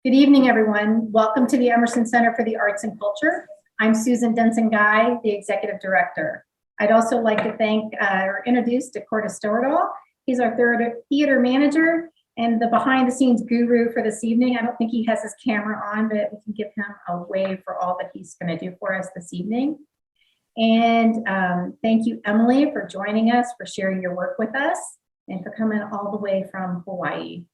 Good evening, everyone. Welcome to the Emerson Center for the Arts and Culture. I'm Susan Denson-Guy, the Executive Director. I'd also like to thank or introduce Dakota Stordahl. He's our theater manager and the behind-the-scenes guru for this evening. I don't think he has his camera on, but we can give him a wave for all that he's going to do for us this evening. And thank you, Emily, for joining us, for sharing your work with us, and for coming all the way from Hawaii.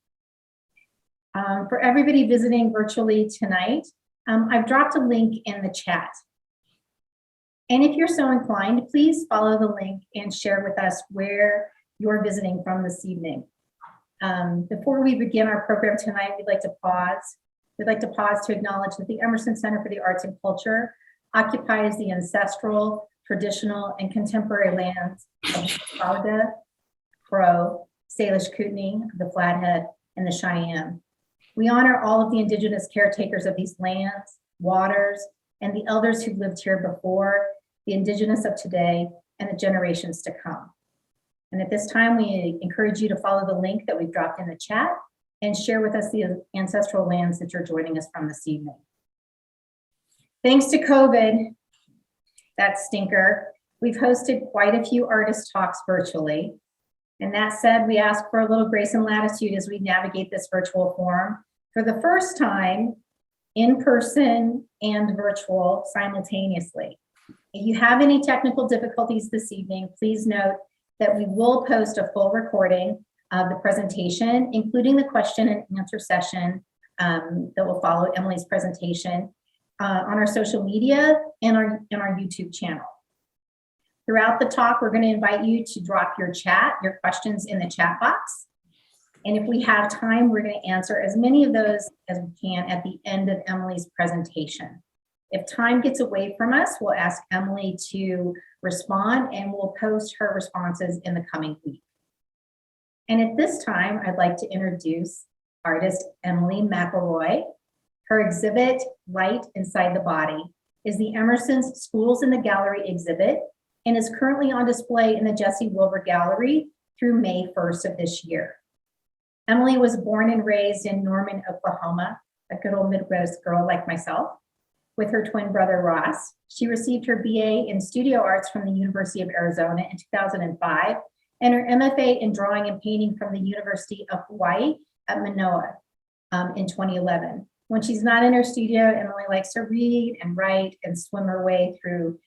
For everybody visiting virtually tonight, I've dropped a link in the chat. And if you're so inclined, please follow the link and share with us where you're visiting from this evening. Before we begin our program tonight, we'd like to pause. We'd like to pause to acknowledge that the Emerson Center for the Arts and Culture occupies the ancestral, traditional, and contemporary lands of the Cauga, Crow, Salish Kootenai, the Flathead, and the Cheyenne. We honor all of the indigenous caretakers of these lands, waters, and the elders who lived here before, the indigenous of today, and the generations to come. And at this time, we encourage you to follow the link that we've dropped in the chat and share with us the ancestral lands that you're joining us from this evening. Thanks to COVID, that stinker, we've hosted quite a few artist talks virtually. And that said, we ask for a little grace and latitude as we navigate this virtual forum. For the first time, in person and virtual simultaneously. If you have any technical difficulties this evening, please note that we will post a full recording of the presentation, including the question and answer session that will follow Emily's presentation on our social media and our YouTube channel. Throughout the talk, we're going to invite you to drop your questions in the chat box. And if we have time, we're going to answer as many of those as we can at the end of Emily's presentation. If time gets away from us, we'll ask Emily to respond and we'll post her responses in the coming week. And at this time, I'd like to introduce artist Emily McIlroy. Her exhibit, Light Inside the Body, is the Emerson's Schools in the Gallery exhibit and is currently on display in the Jesse Wilbur Gallery through May 1st of this year. Emily was born and raised in Norman, Oklahoma, a good old Midwest girl like myself, with her twin brother, Ross. She received her BA in Studio Arts from the University of Arizona in 2005, and her MFA in Drawing and Painting from the University of Hawaii at Manoa in 2011. When she's not in her studio, Emily likes to read and write and swim her way through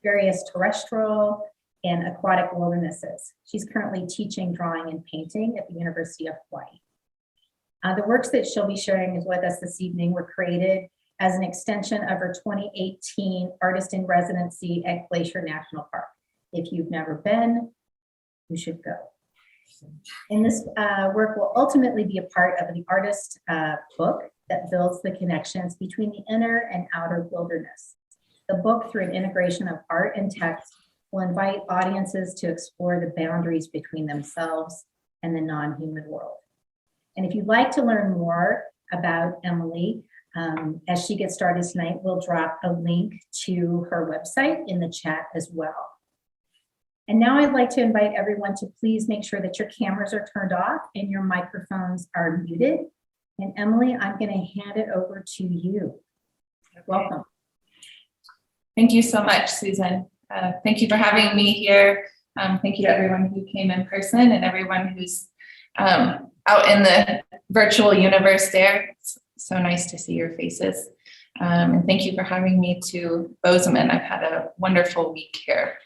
various terrestrial and aquatic wildernesses. She's currently teaching drawing and painting at the University of Hawaii. The works that she'll be sharing with us this evening were created as an extension of her 2018 Artist in Residency at Glacier National Park. If you've never been, you should go. And this work will ultimately be a part of the artist book that builds the connections between the inner and outer wilderness. The book, through an integration of art and text, will invite audiences to explore the boundaries between themselves and the non-human world. And if you'd like to learn more about Emily, as she gets started tonight, we'll drop a link to her website in the chat as well. And now I'd like to invite everyone to please make sure that your cameras are turned off and your microphones are muted. And Emily, I'm going to hand it over to you. Okay. Welcome. Thank you so much, Susan. Thank you for having me here. Thank you to everyone who came in person and everyone who's out in the virtual universe there. It's so nice to see your faces. And thank you for having me to Bozeman. I've had a wonderful week here.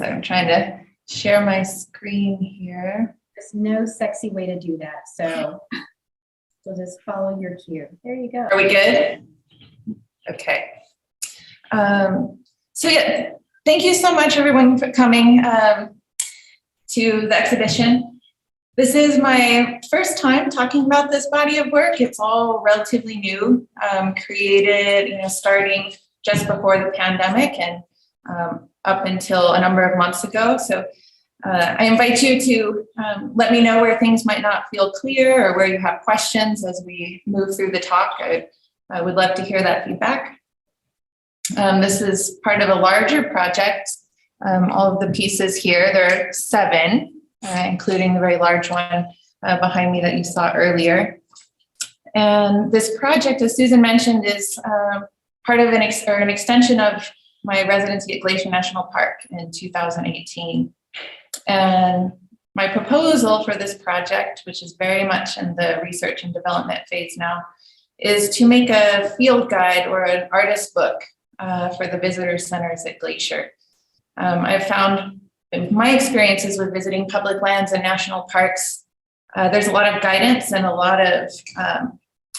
I'm trying to share my screen here. There's no sexy way to do that, so we'll just follow your cue. There you go. Are we good? Okay. So yeah, thank you so much, everyone, for coming to the exhibition. This is my first time talking about this body of work. It's all relatively new, created, starting just before the pandemic and up until a number of months ago. So I invite you to let me know where things might not feel clear or where you have questions as we move through the talk. I would love to hear that feedback. This is part of a larger project. All of the pieces here, there are 7, including the very large one behind me that you saw earlier. And this project, as Susan mentioned, is part of an extension of my residency at Glacier National Park in 2018. And my proposal for this project, which is very much in the research and development phase now, is to make a field guide or an artist book for the visitor centers at Glacier. I've found in my experiences with visiting public lands and national parks, there's a lot of guidance and a lot of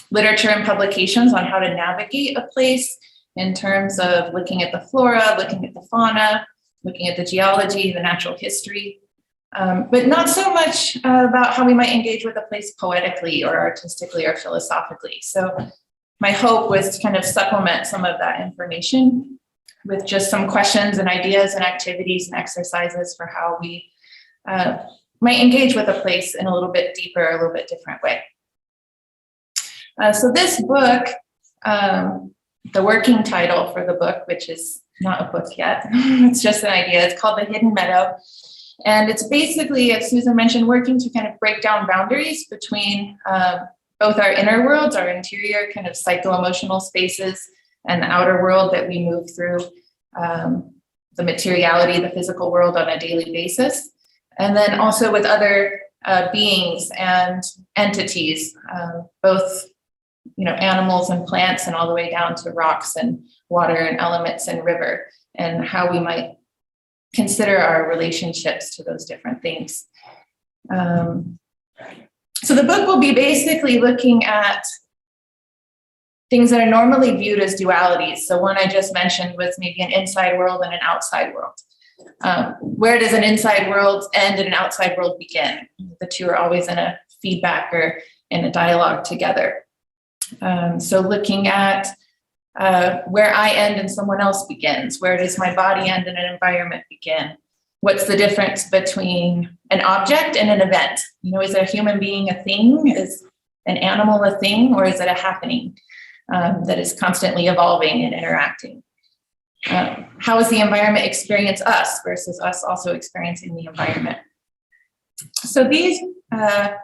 literature and publications on how to navigate a place in terms of looking at the flora, looking at the fauna, looking at the geology, the natural history, but not so much about how we might engage with a place poetically or artistically or philosophically. So my hope was to kind of supplement some of that information with just some questions and ideas and activities and exercises for how we might engage with a place in a little bit deeper, a little bit different way. So this book, the working title for the book, which is not a book yet, it's just an idea, it's called The Hidden Meadow. And it's basically, as Susan mentioned, working to kind of break down boundaries between both our inner worlds, our interior kind of psycho-emotional spaces, and the outer world that we move through, the materiality, the physical world on a daily basis. And then also with other beings and entities, both animals and plants, and all the way down to rocks and water and elements and river, and how we might consider our relationships to those different things. So the book will be basically looking at things that are normally viewed as dualities. So one I just mentioned was maybe an inside world and an outside world. Where does an inside world end and an outside world begin? The two are always in a feedback or in a dialogue together. So looking at where I end and someone else begins. Where does my body end and an environment begin? What's the difference between an object and an event? Is a human being a thing? Is an animal a thing? Or is it a happening that is constantly evolving and interacting? How does the environment experience us versus us also experiencing the environment? So these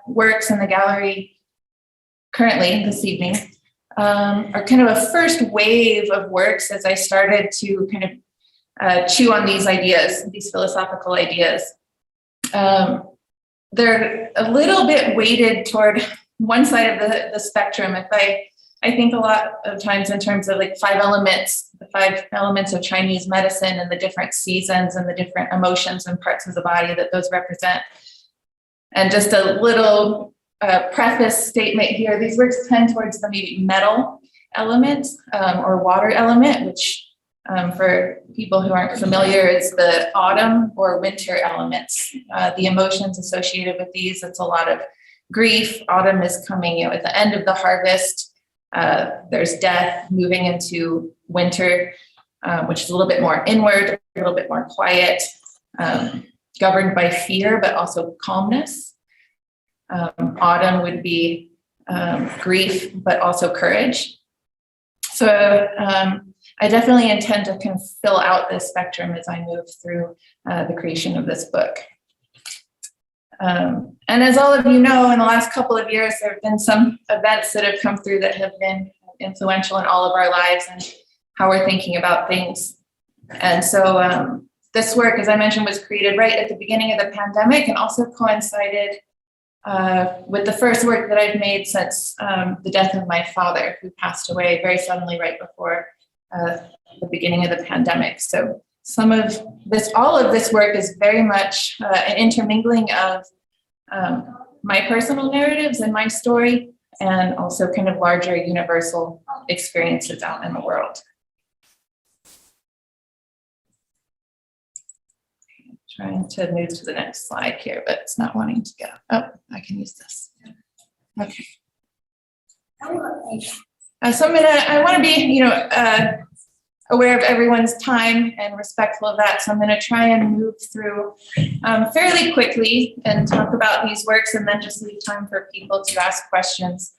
works in the gallery currently this evening are kind of a first wave of works as I started to kind of chew on these ideas, these philosophical ideas. They're a little bit weighted toward one side of the spectrum. If I think a lot of times in terms of like 5 elements, the 5 elements of Chinese medicine and the different seasons and the different emotions and parts of the body that those represent. And just a little preface statement here, these works tend towards the maybe metal element or water element, which for people who aren't familiar is the autumn or winter elements. The emotions associated with these, it's a lot of grief. Autumn is coming at the end of the harvest. There's death, moving into winter, which is a little bit more inward, a little bit more quiet, governed by fear, but also calmness. Autumn would be grief, but also courage. So I definitely intend to kind of fill out this spectrum as I move through the creation of this book. And as all of you know, in the last couple of years, there have been some events that have come through that have been influential in all of our lives and how we're thinking about things. And so this work, as I mentioned, was created right at the beginning of the pandemic and also coincided with the first work that I've made since the death of my father, who passed away very suddenly right before the beginning of the pandemic. So all of this work is very much an intermingling of my personal narratives and my story, and also kind of larger universal experiences out in the world. I'm trying to move to the next slide here, but it's not wanting to go. Oh, I can use this. Okay. So I want to be, aware of everyone's time and respectful of that. So I'm going to try and move through fairly quickly and talk about these works, and then just leave time for people to ask questions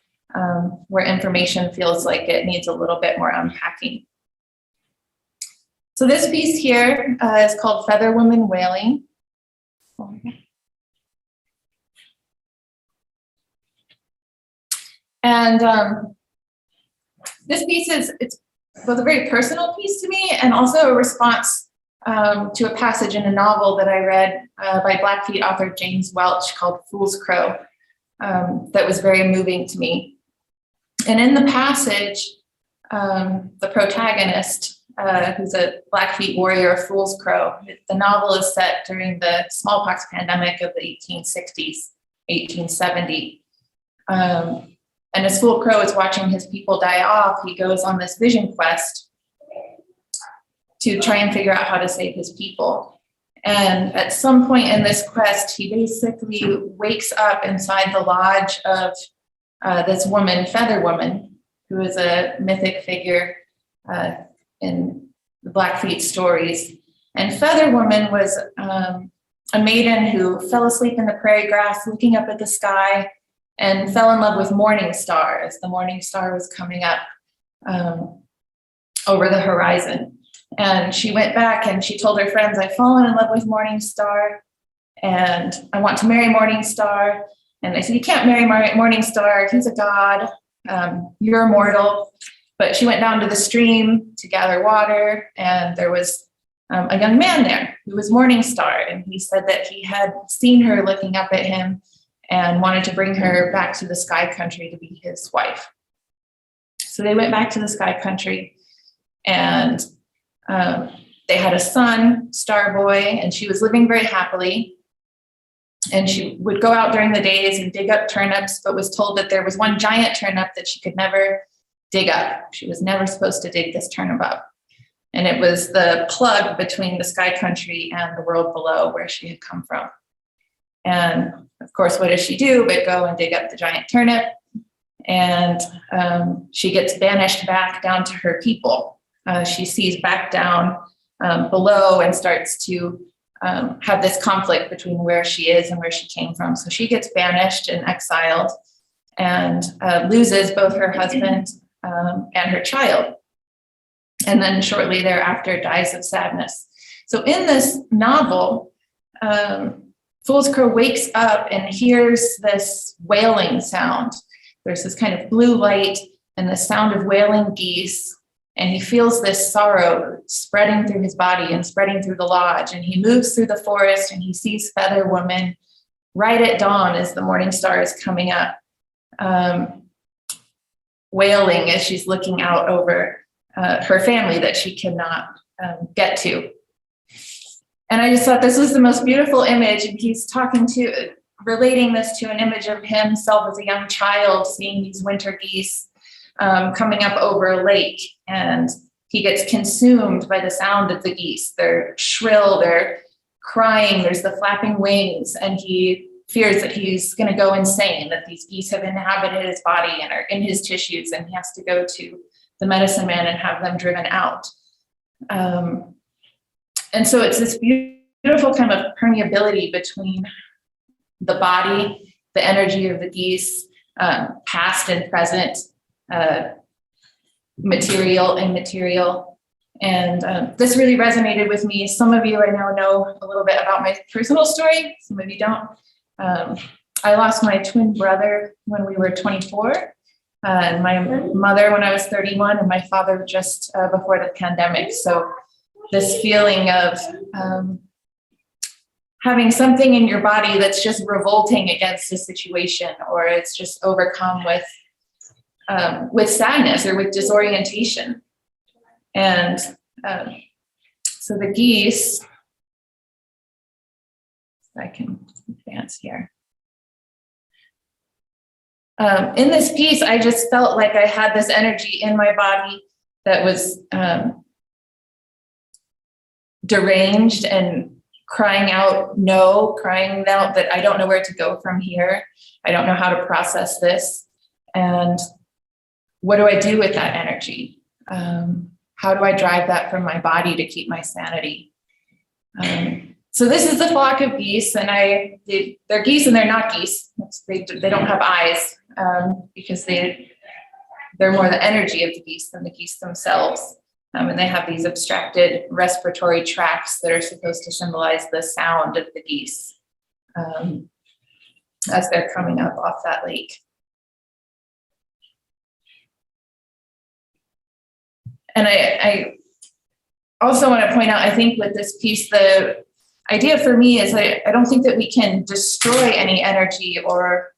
where information feels like it needs a little bit more unpacking. So this piece here is called Feather Woman Wailing. And this piece it's both a very personal piece to me and also a response to a passage in a novel that I read by Blackfeet author James Welch called Fool's Crow that was very moving to me. And in the passage, the protagonist, who's a Blackfeet warrior, Fool's Crow, the novel is set during the smallpox pandemic of the 1860s, 1870. And as Fool's Crow is watching his people die off, he goes on this vision quest to try and figure out how to save his people. And at some point in this quest, he basically wakes up inside the lodge of this woman, Feather Woman, who is a mythic figure in the Blackfeet stories. And Feather Woman was a maiden who fell asleep in the prairie grass, looking up at the sky, and fell in love with Morning Star as the morning star was coming up over the horizon. And she went back and she told her friends, I've fallen in love with Morning Star and I want to marry Morning Star. And they said, you can't marry Morning Star. He's a god. You're immortal. But she went down to the stream to gather water, and there was a young man there who was Morning Star. And he said that he had seen her looking up at him and wanted to bring her back to the sky country to be his wife. So they went back to the sky country, and they had a son, Star Boy, and she was living very happily. And she would go out during the days and dig up turnips, but was told that there was one giant turnip that she could never dig up. She was never supposed to dig this turnip up. And it was the plug between the sky country and the world below where she had come from. And of course, what does she do but go and dig up the giant turnip? And she gets banished back down to her people. She sees back down below and starts to have this conflict between where she is and where she came from. So she gets banished and exiled and loses both her husband and her child. And then shortly thereafter dies of sadness. So in this novel, Fool's Crow wakes up and hears this wailing sound. There's this kind of blue light and the sound of wailing geese. And he feels this sorrow spreading through his body and spreading through the lodge. And he moves through the forest and he sees Feather Woman right at dawn as the morning star is coming up, wailing as she's looking out over her family that she cannot get to. And I just thought this was the most beautiful image. And he's relating this to an image of himself as a young child, seeing these winter geese coming up over a lake, and he gets consumed by the sound of the geese. They're shrill, they're crying, there's the flapping wings, and he fears that he's going to go insane, that these geese have inhabited his body and are in his tissues, and he has to go to the medicine man and have them driven out. And so it's this beautiful kind of permeability between the body, the energy of the geese, past and present, material and immaterial. And this really resonated with me. Some of you I know a little bit about my personal story. Some of you don't. I lost my twin brother when we were 24, and my mother when I was 31, and my father just before the pandemic. So this feeling of having something in your body that's just revolting against a situation, or it's just overcome with sadness or with disorientation. And so the geese, I can advance here. In this piece, I just felt like I had this energy in my body that was deranged and crying out that I don't know where to go from here. I don't know how to process this. And what do I do with that energy? How do I drive that from my body to keep my sanity? So this is the flock of geese, and they're geese and they're not geese. They don't have eyes because they're more the energy of the geese than the geese themselves. And they have these abstracted respiratory tracts that are supposed to symbolize the sound of the geese as they're coming up off that lake. And I also want to point out, I think with this piece, the idea for me is I don't think that we can destroy any energy or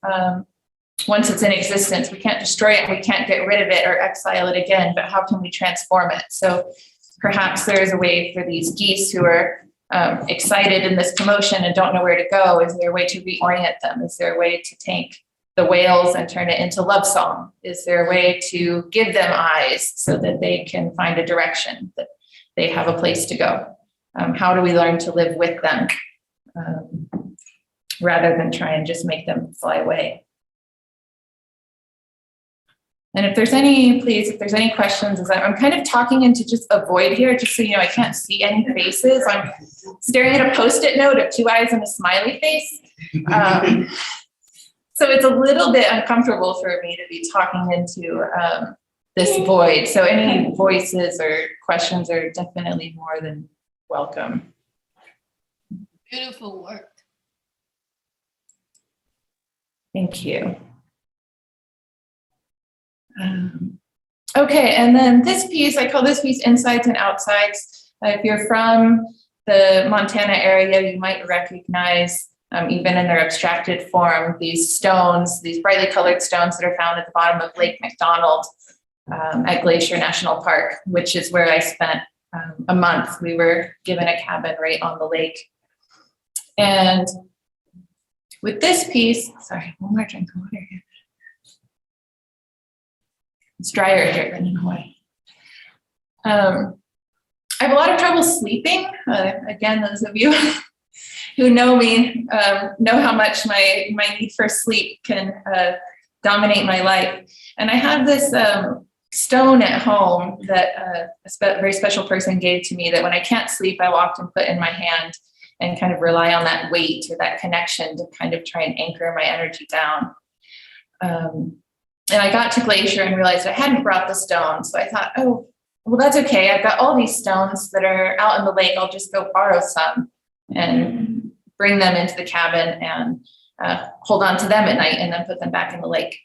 once it's in existence, we can't destroy it, we can't get rid of it or exile it again, but how can we transform it? So perhaps there is a way for these geese who are excited in this commotion and don't know where to go. Is there a way to reorient them? Is there a way to take the whales and turn it into love song? Is there a way to give them eyes so that they can find a direction, that they have a place to go? How do we learn to live with them rather than try and just make them fly away? And if there's any, please, if there's any questions, as I'm kind of talking into just a void here, just so you know, I can't see any faces. I'm staring at a Post-it note of 2 eyes and a smiley face. So it's a little bit uncomfortable for me to be talking into this void. So any voices or questions are definitely more than welcome. Beautiful work. Thank you. Okay, and then this piece, I call this piece Insides and Outsides. If you're from the Montana area, you might recognize, even in their abstracted form, these stones, these brightly colored stones that are found at the bottom of Lake McDonald at Glacier National Park, which is where I spent a month. We were given a cabin right on the lake. And with this piece, sorry, one more drink of water here. It's drier here than in Hawaii. I have a lot of trouble sleeping. Again, those of you who know me know how much my need for sleep can dominate my life. And I have this stone at home that a very special person gave to me that when I can't sleep, I will often put in my hand and kind of rely on that weight or that connection to kind of try and anchor my energy down. And I got to Glacier and realized I hadn't brought the stone. So I thought, oh, well, that's okay. I've got all these stones that are out in the lake. I'll just go borrow some and bring them into the cabin and hold on to them at night and then put them back in the lake.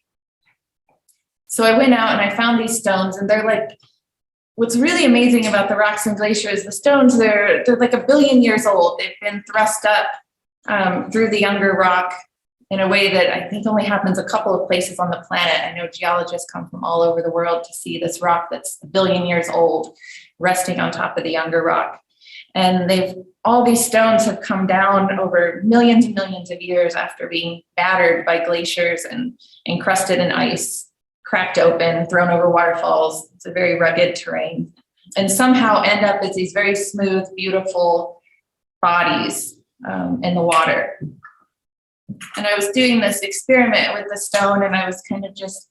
So I went out and I found these stones, and they're like, what's really amazing about the rocks in Glacier is the stones, they're like 1 billion years old. They've been thrust up through the younger rock in a way that I think only happens a couple of places on the planet. I know geologists come from all over the world to see this rock that's 1 billion years old resting on top of the younger rock. And all these stones have come down over millions and millions of years after being battered by glaciers and encrusted in ice, cracked open, thrown over waterfalls. It's a very rugged terrain, and somehow end up as these very smooth, beautiful bodies in the water. And I was doing this experiment with the stone, and I was kind of just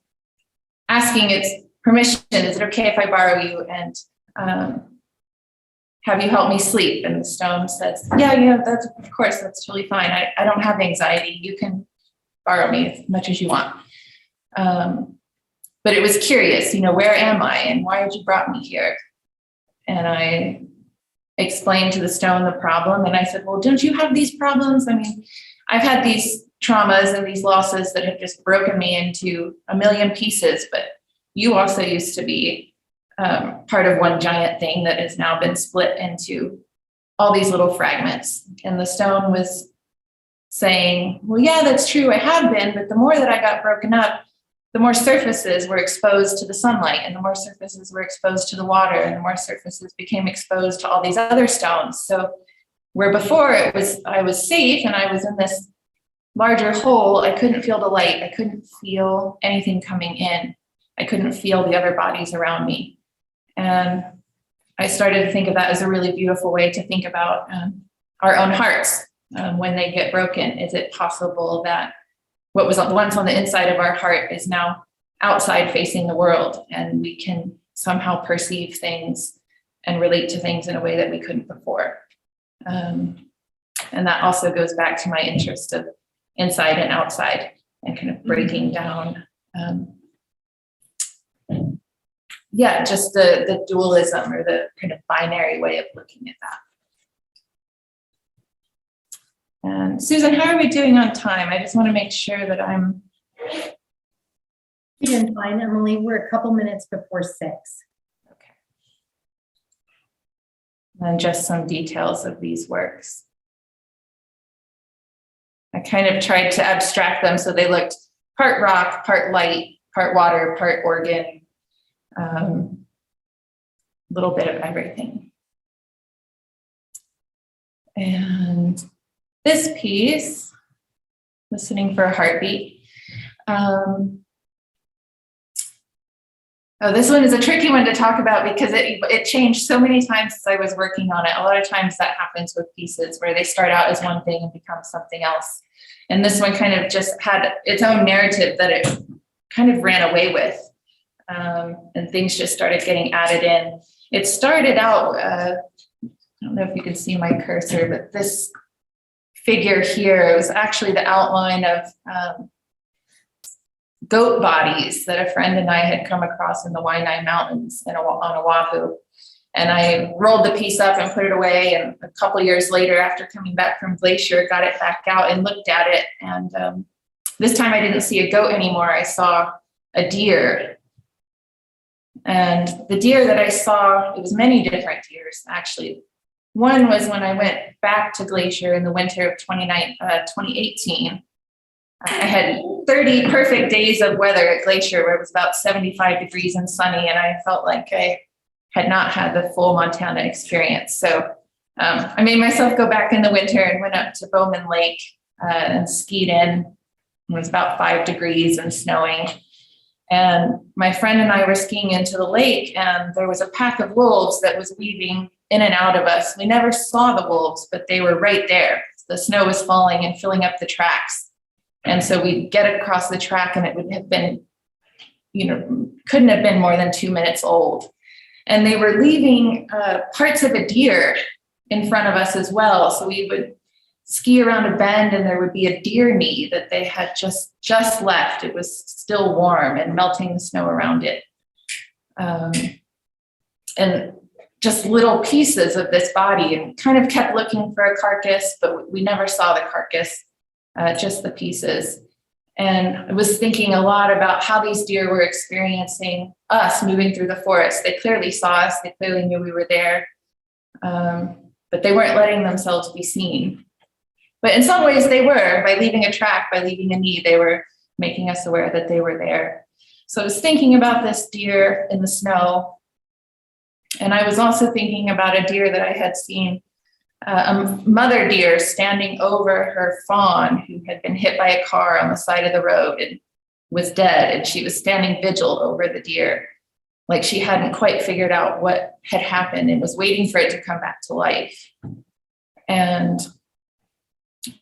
asking its permission. Is it okay if I borrow you and have you help me sleep? And the stone says, yeah, that's, of course, that's totally fine. I don't have anxiety. You can borrow me as much as you want. But it was curious, where am I and why had you brought me here? And I explained to the stone the problem. And I said, well, don't you have these problems? I mean, I've had these traumas and these losses that have just broken me into a million pieces, but you also used to be part of one giant thing that has now been split into all these little fragments. And the stone was saying, well, yeah, that's true. I have been, but the more that I got broken up, the more surfaces were exposed to the sunlight, and the more surfaces were exposed to the water, and the more surfaces became exposed to all these other stones. So where before I was safe and I was in this larger hole, I couldn't feel the light. I couldn't feel anything coming in. I couldn't feel the other bodies around me. And I started to think of that as a really beautiful way to think about our own hearts when they get broken. Is it possible that what was once on the inside of our heart is now outside facing the world, and we can somehow perceive things and relate to things in a way that we couldn't before? And that also goes back to my interest of inside and outside and kind of breaking down yeah, just the dualism or the kind of binary way of looking at that. And Susan, how are we doing on time? I just want to make sure that I'm. You didn't find Emily. We're a couple minutes before 6. Okay. And just some details of these works. I kind of tried to abstract them so they looked part rock, part light, part water, part organ, little bit of everything. And this piece, Listening for a Heartbeat. Oh, this one is a tricky one to talk about because it changed so many times as I was working on it. A lot of times that happens with pieces where they start out as one thing and become something else. And this one kind of just had its own narrative that it kind of ran away with. And things just started getting added in. It started out, I don't know if you can see my cursor, but this figure here was actually the outline of goat bodies that a friend and I had come across in the Waianae Mountains on Oahu. And I rolled the piece up and put it away. And a couple years later, after coming back from Glacier, got it back out and looked at it. And this time I didn't see a goat anymore. I saw a deer. And the deer that I saw, it was many different deers, actually. One was when I went back to Glacier in the winter of 2018. I had 30 perfect days of weather at Glacier where it was about 75 degrees and sunny, and I felt like I had not had the full Montana experience. So I made myself go back in the winter and went up to Bowman Lake and skied in. It was about 5 degrees and snowing. And my friend and I were skiing into the lake, and there was a pack of wolves that was weaving in and out of us. We never saw the wolves, but they were right there. The snow was falling and filling up the tracks. And so we'd get across the track, and it would have been, couldn't have been more than 2 minutes old. And they were leaving parts of a deer in front of us as well. So we would ski around a bend, and there would be a deer knee that they had just left. It was still warm and melting the snow around it. And just little pieces of this body, and kind of kept looking for a carcass, but we never saw the carcass, just the pieces. And I was thinking a lot about how these deer were experiencing us moving through the forest. They clearly saw us, they clearly knew we were there, but they weren't letting themselves be seen. But in some ways they were. By leaving a track, by leaving a knee, they were making us aware that they were there. So I was thinking about this deer in the snow. And I was also thinking about a deer that I had seen, a mother deer standing over her fawn who had been hit by a car on the side of the road and was dead. And she was standing vigil over the deer, like she hadn't quite figured out what had happened and was waiting for it to come back to life. And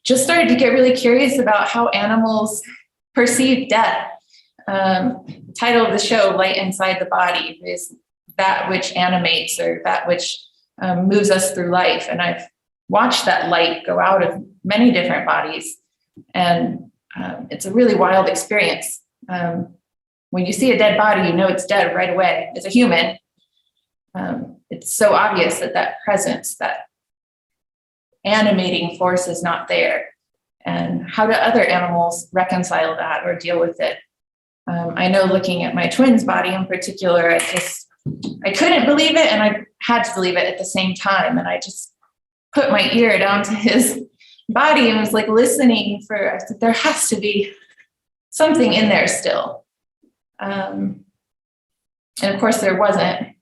just started to get really curious about how animals perceive death. The title of the show, Light Inside the Body, is that which animates, or that which moves us through life. And I've watched that light go out of many different bodies. And it's a really wild experience. When you see a dead body, you know it's dead right away. As a human, it's so obvious that presence, that animating force is not there. And how do other animals reconcile that or deal with it? I know, looking at my twin's body in particular, I couldn't believe it, and I had to believe it at the same time. And I just put my ear down to his body and was like listening for, I said, there has to be something in there still. And of course there wasn't,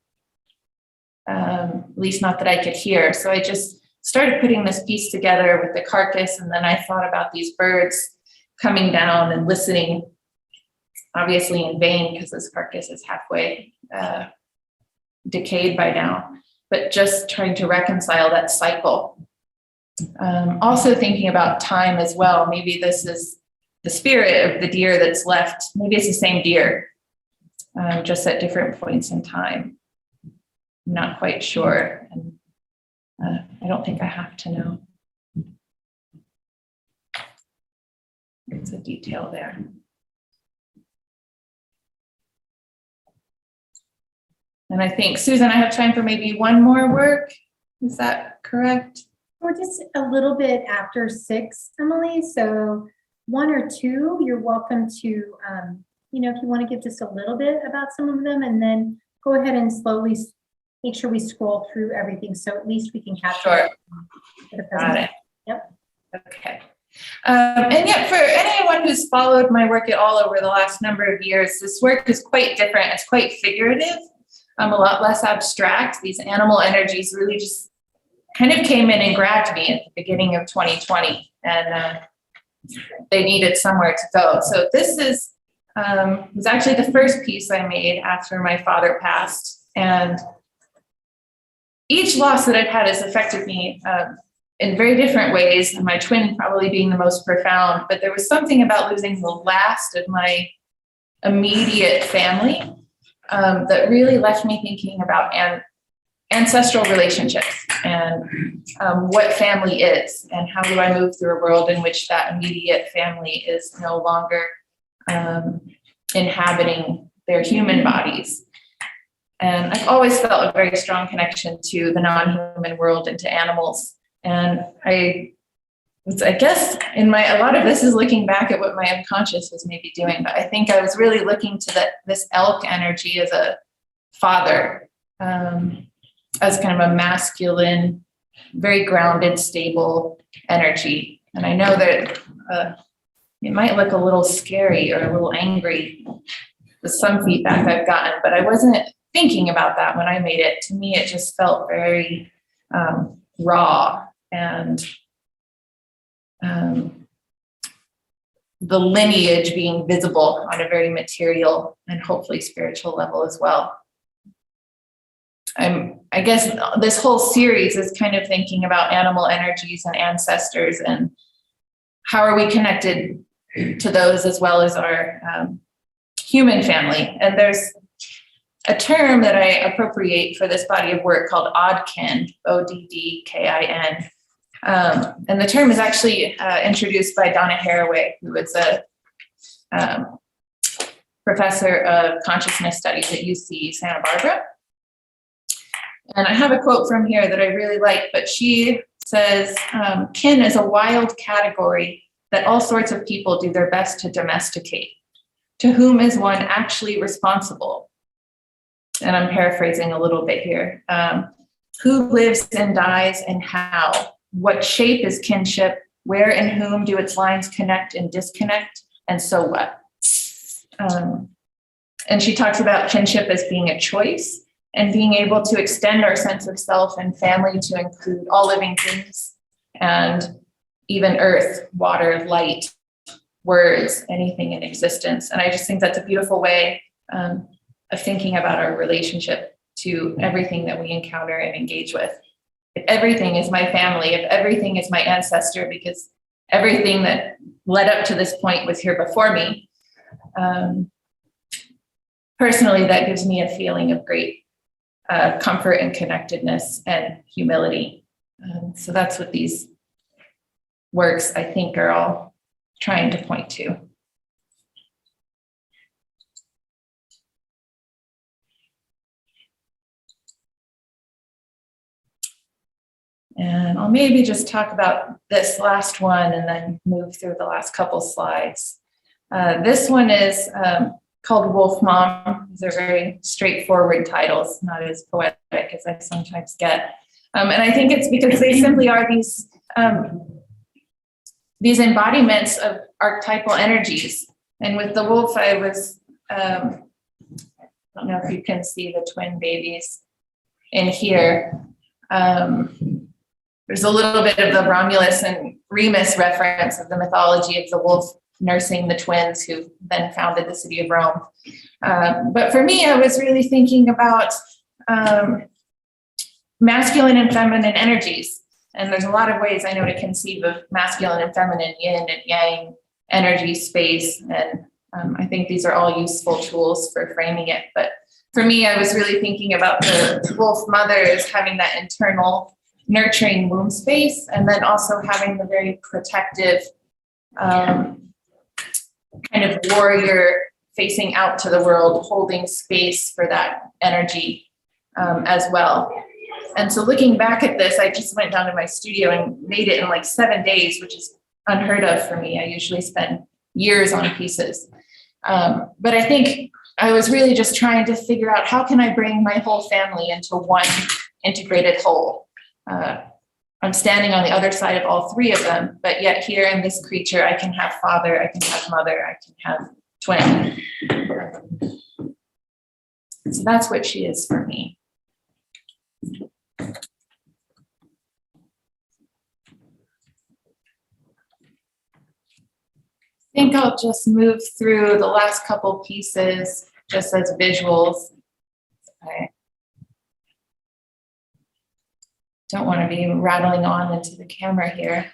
at least not that I could hear. So I just started putting this piece together with the carcass. And then I thought about these birds coming down and listening, obviously in vain because this carcass is halfway decayed by now, but just trying to reconcile that cycle. Also thinking about time as well. Maybe this is the spirit of the deer that's left. Maybe it's the same deer, just at different points in time. I'm not quite sure. And I don't think I have to know. It's a detail there. And I think, Susan, I have time for maybe one more work. Is that correct? We're just a little bit after 6, Emily. So 1 or 2, you're welcome to, you know, if you want to give just a little bit about some of them, and then go ahead and slowly make sure we scroll through everything. So at least we can capture Sure. it for the Got presentation. it. Yep. Okay. And yet, for anyone who's followed my work at all over the last number of years, this work is quite different. It's quite figurative, a lot less abstract. These animal energies really just kind of came in and grabbed me at the beginning of 2020, and they needed somewhere to go. So this was actually the first piece I made after my father passed, and each loss that I've had has affected me in very different ways, and my twin probably being the most profound. But there was something about losing the last of my immediate family that really left me thinking about ancestral relationships and what family is, and how do I move through a world in which that immediate family is no longer inhabiting their human bodies. And I've always felt a very strong connection to the non-human world and to animals. And I guess a lot of this is looking back at what my unconscious was maybe doing, but I think I was really looking to this elk energy as a father, as kind of a masculine, very grounded, stable energy. And I know that it might look a little scary or a little angry with some feedback I've gotten, but I wasn't thinking about that when I made it. To me, it just felt very raw, and the lineage being visible on a very material and hopefully spiritual level as well. I guess this whole series is kind of thinking about animal energies and ancestors, and how are we connected to those as well as our human family. And there's a term that I appropriate for this body of work called Oddkin, Oddkin. And the term is actually introduced by Donna Haraway, who was a professor of consciousness studies at UC Santa Barbara. And I have a quote from here that I really like, but she says, kin is a wild category that all sorts of people do their best to domesticate. To whom is one actually responsible? And I'm paraphrasing a little bit here. Who lives and dies and how? What shape is kinship? Where and whom do its lines connect and disconnect? And so what? And she talks about kinship as being a choice, and being able to extend our sense of self and family to include all living things, and even earth, water, light, words, anything in existence. And I just think that's a beautiful way of thinking about our relationship to everything that we encounter and engage with. If everything is my family, if everything is my ancestor, because everything that led up to this point was here before me, personally, that gives me a feeling of great comfort and connectedness and humility. So that's what these works, I think, are all trying to point to. And I'll maybe just talk about this last one and then move through the last couple slides. This one is called Wolf Mom. These are very straightforward titles, not as poetic as I sometimes get. And I think it's because they simply are these embodiments of archetypal energies. And with the wolf, I was, I don't know if you can see the twin babies in here. There's a little bit of the Romulus and Remus reference of the mythology of the wolf nursing the twins who then founded the city of Rome. But for me, I was really thinking about masculine and feminine energies. And there's a lot of ways I know to conceive of masculine and feminine, yin and yang energy space. And I think these are all useful tools for framing it. But for me, I was really thinking about the wolf mother as having that internal nurturing womb space, and then also having the very protective kind of warrior facing out to the world, holding space for that energy as well. And so looking back at this, I just went down to my studio and made it in like 7 days, which is unheard of for me. I usually spend years on pieces. But I think I was really just trying to figure out how can I bring my whole family into one integrated whole. I'm standing on the other side of all three of them, but yet here in this creature, I can have father, I can have mother, I can have twin. So that's what she is for me. I think I'll just move through the last couple pieces just as visuals. I don't want to be rattling on into the camera here.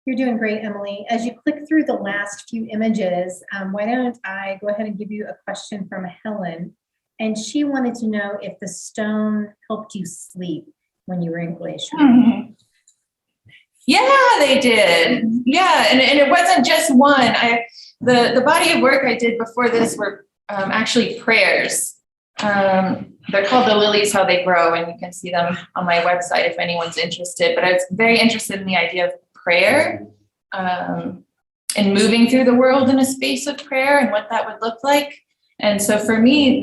You're doing great, Emily. As you click through the last few images, why don't I go ahead and give you a question from Helen. And she wanted to know if the stone helped you sleep when you were in Glacier. Mm-hmm. Yeah, they did. Yeah, and it wasn't just one. The body of work I did before this were actually prayers. They're called The Lilies How They Grow, and you can see them on my website if anyone's interested. But I was very interested in the idea of prayer and moving through the world in a space of prayer and what that would look like. And so for me,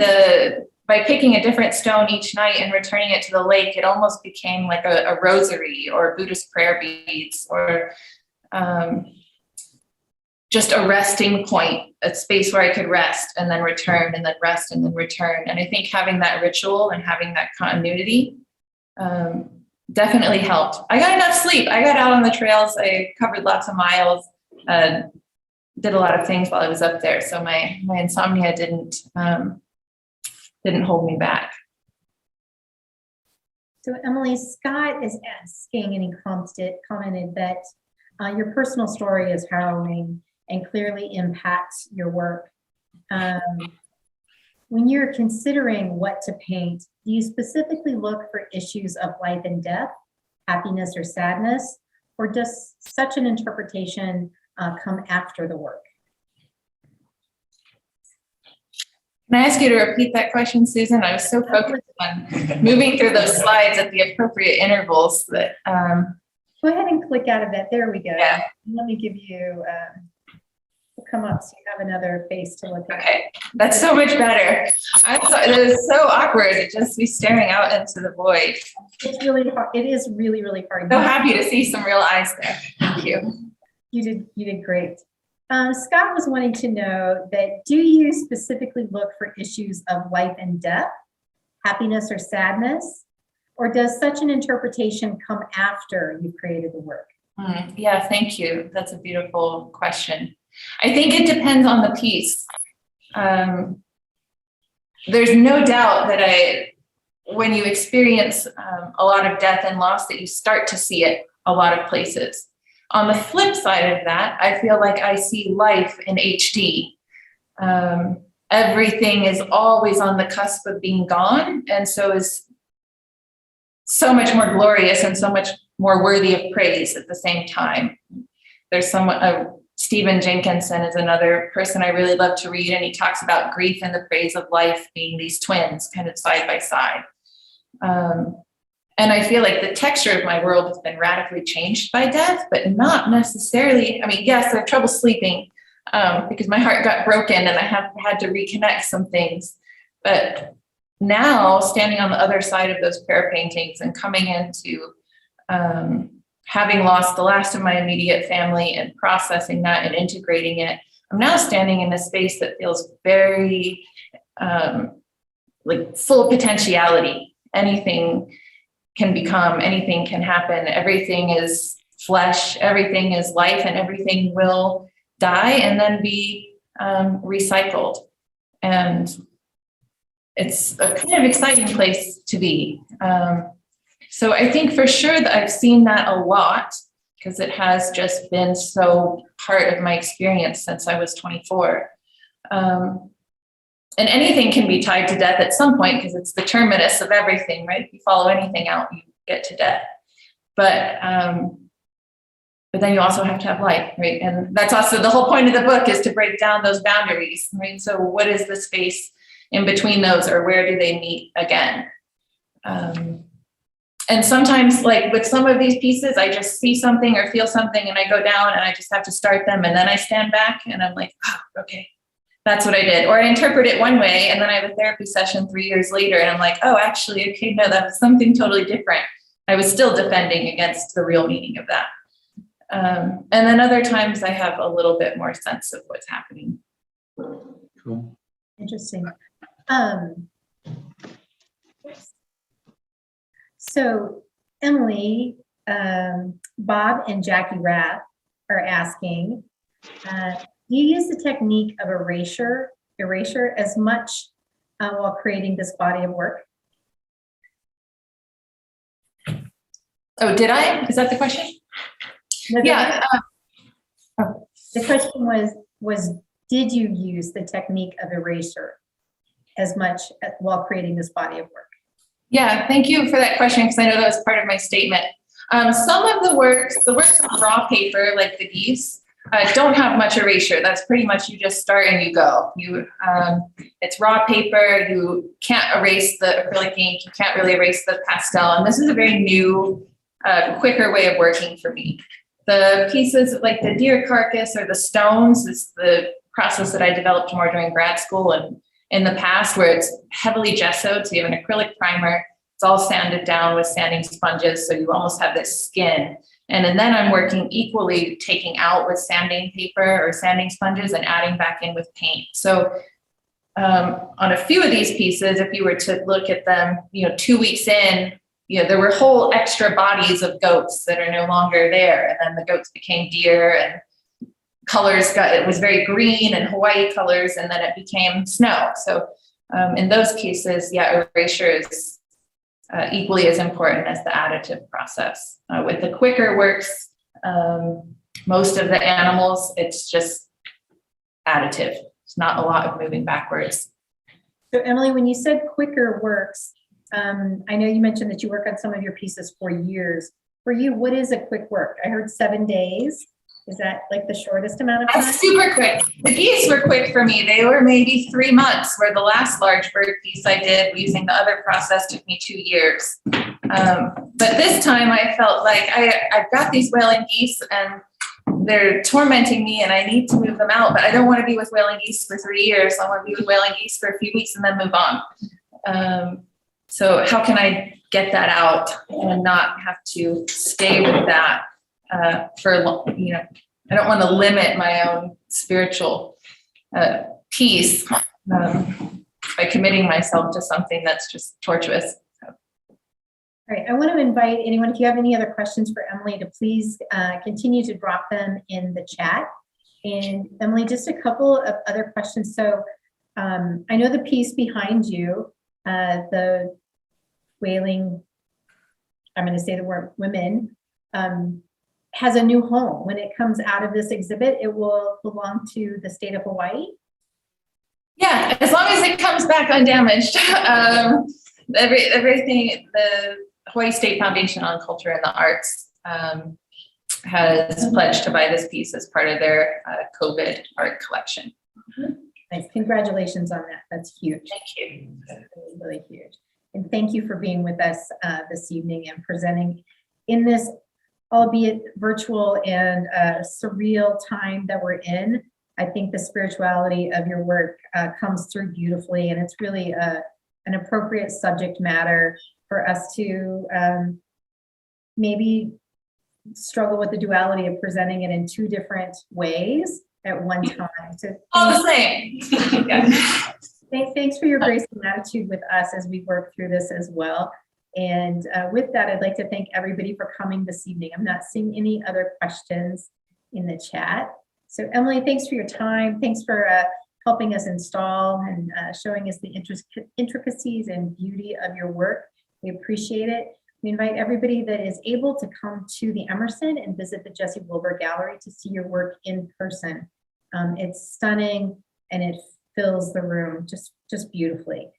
by picking a different stone each night and returning it to the lake, it almost became like a rosary or Buddhist prayer beads or just a resting point, a space where I could rest and then return and then rest and then return. And I think having that ritual and having that continuity definitely helped. I got enough sleep. I got out on the trails. I covered lots of miles, did a lot of things while I was up there. So my insomnia didn't hold me back. So Emily, Scott is asking, and he commented that your personal story is harrowing and clearly impacts your work. When you're considering what to paint, do you specifically look for issues of life and death, happiness or sadness, or does such an interpretation come after the work? Can I ask you to repeat that question, Susan? I was so focused on moving through those slides at the appropriate intervals that. Go ahead and click out of that. There we go. Yeah. Let me give you, we'll come up so you have another face to look at. Okay, that's so much better. It was so awkward to just be staring out into the void. It's really hard. It is really, really hard. So happy to see some real eyes there. Thank you. You did great. Scott was wanting to know that, do you specifically look for issues of life and death, happiness or sadness, or does such an interpretation come after you've created the work? Yeah, thank you. That's a beautiful question. I think it depends on the piece. There's no doubt that when you experience a lot of death and loss, that you start to see it a lot of places. On the flip side of that, I feel like I see life in HD. Everything is always on the cusp of being gone, and so is so much more glorious and so much more worthy of praise at the same time. There's Stephen Jenkinson is another person I really love to read, and he talks about grief and the praise of life being these twins kind of side by side. And I feel like the texture of my world has been radically changed by death, but not necessarily. I mean, yes, I have trouble sleeping because my heart got broken and I have had to reconnect some things. But now, standing on the other side of those prayer paintings and coming into having lost the last of my immediate family and processing that and integrating it, I'm now standing in a space that feels very like full potentiality. Anything can become, anything can happen. Everything is flesh, everything is life, and everything will die and then be recycled. And it's a kind of exciting place to be. So I think for sure that I've seen that a lot because it has just been so part of my experience since I was 24. And anything can be tied to death at some point because it's the terminus of everything, right? If you follow anything out, you get to death. But but then you also have to have light, right? And that's also the whole point of the book, is to break down those boundaries, right? So what is the space in between those, or where do they meet again? And sometimes, like with some of these pieces, I just see something or feel something and I go down and I just have to start them, and then I stand back and I'm like, oh, okay, that's what I did. Or I interpret it one way and then I have a therapy session 3 years later and I'm like, oh, actually, okay, no, that was something totally different. I was still defending against the real meaning of that. And then other times I have a little bit more sense of what's happening. Cool. Interesting. So Emily, Bob and Jackie Rath are asking, do you use the technique of erasure as much while creating this body of work? Oh, did I? Is that the question? No, Yeah. The question was, did you use the technique of erasure as much while creating this body of work? Yeah, thank you for that question, because I know that was part of my statement. Some of the works on raw paper, like the Geese, don't have much erasure. That's pretty much you just start and you go. It's raw paper. You can't erase the acrylic ink. You can't really erase the pastel. And this is a very new, quicker way of working for me. The pieces like the deer carcass or the stones is the process that I developed more during grad school and in the past, where it's heavily gessoed. So you have an acrylic primer. It's all sanded down with sanding sponges. So you almost have this skin. And then I'm working equally, taking out with sanding paper or sanding sponges and adding back in with paint. So on a few of these pieces, if you were to look at them, 2 weeks in, there were whole extra bodies of goats that are no longer there. And then the goats became deer, and it was very green and Hawaii colors, and then it became snow. So in those cases, yeah, erasure is equally as important as the additive process. With the quicker works, most of the animals, it's just additive. It's not a lot of moving backwards. So Emily, when you said quicker works, I know you mentioned that you work on some of your pieces for years. For you, what is a quick work? I heard 7 days. Is that like the shortest amount of time? That's super quick. The Geese were quick for me. They were maybe 3 months, where the last large bird piece I did using the other process took me 2 years. But this time I felt like I've got these whaling geese and they're tormenting me and I need to move them out, but I don't want to be with whaling geese for 3 years. I want to be with whaling geese for a few weeks and then move on. So how can I get that out and not have to stay with that for I don't want to limit my own spiritual peace by committing myself to something that's just tortuous. All right, I want to invite anyone, if you have any other questions for Emily, to please continue to drop them in the chat. And Emily, just a couple of other questions. So I know the piece behind you, the whaling, I'm going to say the word women, has a new home. When it comes out of this exhibit, it will belong to the state of Hawaii? Yeah, as long as it comes back undamaged. Everything, the Hawaii State Foundation on Culture and the Arts has pledged to buy this piece as part of their COVID art collection. Nice, congratulations on that. That's huge. Thank you. Really, really huge. And thank you for being with us this evening and presenting in this, albeit virtual and surreal time that we're in. I think the spirituality of your work comes through beautifully, and it's really an appropriate subject matter for us to maybe struggle with the duality of presenting it in 2 different ways at one time. So all the same. Yeah. Thanks for your grace and attitude with us as we work through this as well. And with that, I'd like to thank everybody for coming this evening. I'm not seeing any other questions in the chat. So Emily, thanks for your time. Thanks for helping us install and showing us the intricacies and beauty of your work. We appreciate it. We invite everybody that is able to come to the Emerson and visit the Jesse Wilbur Gallery to see your work in person. It's stunning and it fills the room just beautifully.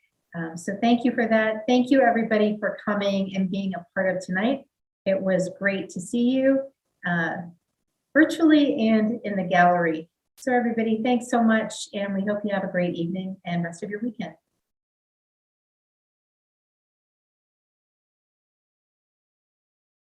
So thank you for that. Thank you everybody for coming and being a part of tonight. It was great to see you. virtually and in the gallery. So everybody, thanks so much, and we hope you have a great evening and rest of your weekend.